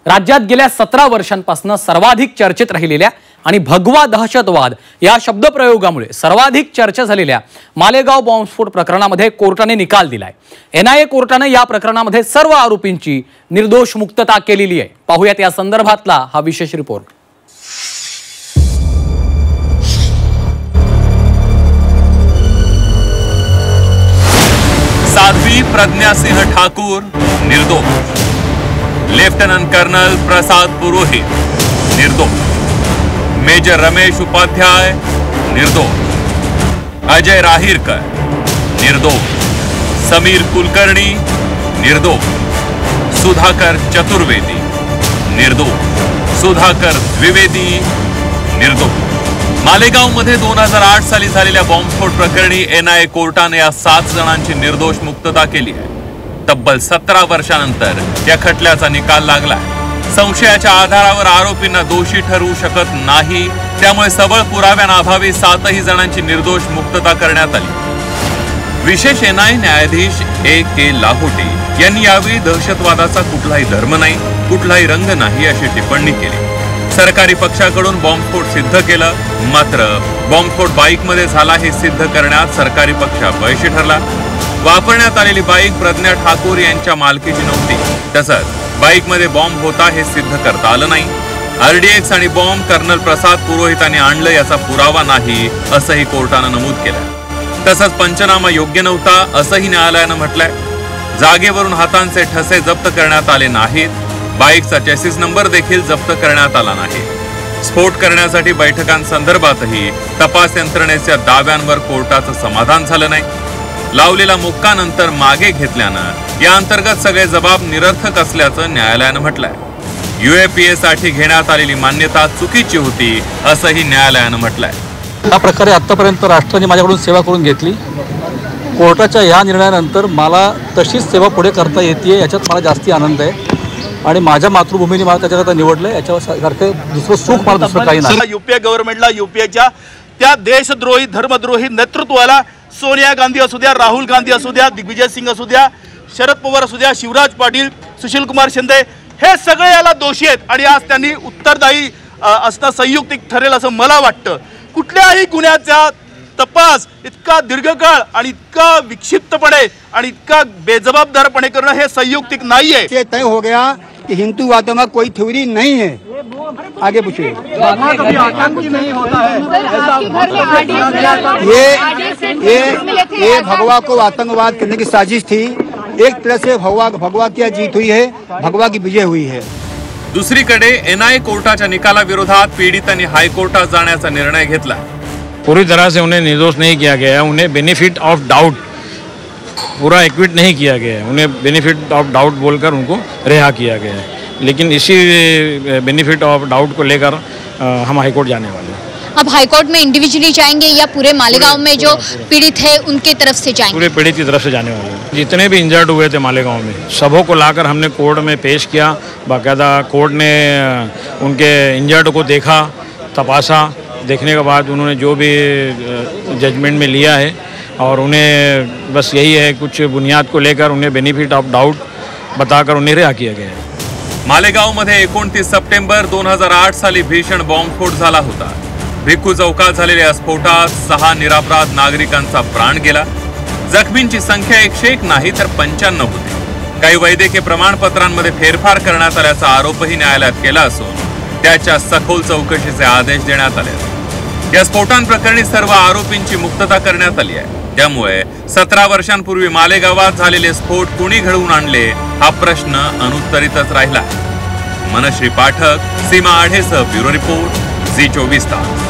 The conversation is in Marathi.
राज्यात गेल्या 17 वर्षांपासून सर्वाधिक चर्चेत राहिलेल्या आणि भगवा दहशतवाद या शब्दप्रयोगामुळे सर्वाधिक चर्चा झालेल्या मालेगाव बॉम्बस्फोट प्रकरणामध्ये कोर्टाने निकाल दिलाय। एनआयए कोर्टाने या प्रकरणामध्ये सर्व आरोपींची निर्दोष मुक्तता केलेली आहे। पाहूयात या संदर्भातला हा विशेष रिपोर्ट। साध्वी प्रज्ञा सिंह ठाकुर निर्दोष, लेफ्टनंट कर्नल प्रसाद पुरोहित निर्दोष, मेजर रमेश उपाध्याय निर्दोष, अजय राहिरकर निर्दोष, समीर कुलकर्णी निर्दोष, सुधाकर चतुर्वेदी निर्दोष, सुधाकर द्विवेदी निर्दोष। मालेगाव मध्ये 2008 साली झालेल्या बॉम्बस्फोट प्रकरणी एनआयए कोर्टाने या 7 जणांची निर्दोष मुक्तता केली आहे। तब्बल 17 वर्षांनंतर या खटल्याचा निकाल लागला। संशयाच्या आधारावर आरोपींना दोषी ठरवू शकत नाही, त्यामुळे सबळ पुराव्यांअभावी 7ही जणांची निर्दोष मुक्तता करण्यात आली। विशेष एनआयए न्यायाधीश A.K. लाहोटी यांनी यावेळी दहशतवादाचा कुठलाही धर्म नाही, कुठलाही रंग नाही अशी टिप्पणी केली। सरकारी पक्षाकडून बॉम्बस्फोट सिद्ध केलं, मात्र बॉम्बस्फोट बाईकमध्ये झाला हे सिद्ध करण्यात सरकारी पक्ष अपयशी ठरला। वापरण्यात आलेली बाईक प्रज्ञा ठाकूर यांच्या मालकीची नव्हती, तसंच बाईकमध्ये बॉम्ब होता हे सिद्ध करता आलं नाही। RDX आणि बॉम्ब कर्नल प्रसाद पुरोहितांनी आणलं याचा पुरावा नाही असंही कोर्टानं नमूद केलं। तसंच पंचनामा योग्य नव्हता असंही न्यायालयानं म्हटलंय। जागेवरून हातांचे ठसे जप्त करण्यात आले नाहीत, बाईकचा चॅसिस नंबर देखील जप्त करण्यात आला नाही। स्फोट करण्यासाठी बैठकांसंदर्भातही तपास यंत्रणेच्या दाव्यांवर कोर्टाचं समाधान झालं नाही। लावलेला मुक्का नंतर मागे घेतल्यानं या अंतर्गत सगळे जबाब निरर्थक असल्याचं न्यायालयानं म्हटलंय। UAPA साठी घेण्यात आलेली मान्यता चुकीची होती असंही न्यायालयानं म्हटलंय। या प्रकारे आतापर्यंत राष्ट्राने माझ्याकडून सेवा करून घेतली। कोर्टाच्या या निर्णयानंतर मला तशीच सेवा पुढे करता येते, याच्यात मला जास्ती आनंद आहे आणि माझ्या मातृभूमीने मला त्याच्याकरता निवडलं, याच्यासारखं दुसरं सुख मला दुसरं काही नाही। UPA गव्हर्नमेंटला, UPAच्या त्या देशद्रोही धर्मद्रोही नेतृत्वाला सोनिया गांधी असू द्या, राहुल गांधी असू द्या, दिग्विजय सिंग असू द्या, शरद पवार असू द्या, शिवराज पाटील, सुशील कुमार शिंदे, हे सगळे याला दोषी आहेत आणि आज त्यांनी उत्तरदायी असणं संयुक्तिक ठरेल असं मला वाटतं। कुठल्याही गुन्ह्याचा तपास इतका दीर्घकाळ आणि इतका विक्षिप्तपणे आणि इतका बेजबाबदारपणे करणं हे संयुक्तिक नाहीये। ये तय हो गया कि हिंदूवाद में कोई थ्योरी नहीं है। आगे पूछिए। नहीं होता है ये भगवा को आतंकवाद करने की साजिश थी। एक तरह से भगवा की जीत हुई है, भगवा की विजय हुई है। दुसरीकडे एनआयए कोर्टाच्या निकालाविरोधात पीडितांनी हायकोर्टात जाण्याचा निर्णय घेतला। पूरी तरह से उन्हें निर्दोष नहीं किया गया है, उन्हें बेनिफिट ऑफ डाउट पूरा एक्विट नहीं किया गया है, उन्हें बेनिफिट ऑफ डाउट बोलकर उनको रिहा किया गया है। लेकिन इसी बेनिफिट ऑफ डाउट को लेकर हम हाईकोर्ट जाने वाले हैं। अब हाईकोर्ट में इंडिविजुअली जाएंगे या पूरे मालेगांव में जो पीड़ित है उनके तरफ से जाएंगे? पूरे पीड़ित की तरफ से जाने वाले हैं। जितने भी इंजर्ड हुए थे मालेगांव में सबों को लाकर हमने कोर्ट में पेश किया। बाकायदा कोर्ट ने उनके इंजर्ड को देखा, तपासा, देखने के बाद उन्होंने जो भी जजमेंट में लिया है और उन्हें बस यही है, कुछ बुनियाद को लेकर उन्हें बेनिफिट ऑफ डाउट बताकर उन्हें रिहा किया गया है। मालेगावमध्ये 29 सप्टेंबर 2008 साली भीषण बॉम्बस्फोट झाला होता। भिक्खू चौकात झालेल्या स्फोटात 6 निरपराध नागरिकांचा प्राण गेला। जखमींची संख्या 101 नाही तर 95 होती। काही वैद्यकीय प्रमाणपत्रांमध्ये फेरफार करण्यात आल्याचा आरोपही न्यायालयात केला असून त्याच्या सखोल चौकशीचे आदेश देण्यात आले। या स्फोटांप्रकरणी सर्व आरोपींची मुक्तता करण्यात आली आहे। त्यामुळे 17 वर्षांपूर्वी मालेगावात झालेले स्फोट कोणी घडवून आणले हा प्रश्न अनुत्तरितच राहिला। मनश्री पाठक, सीमा आढेसह ब्युरो रिपोर्ट, झी 24 तास।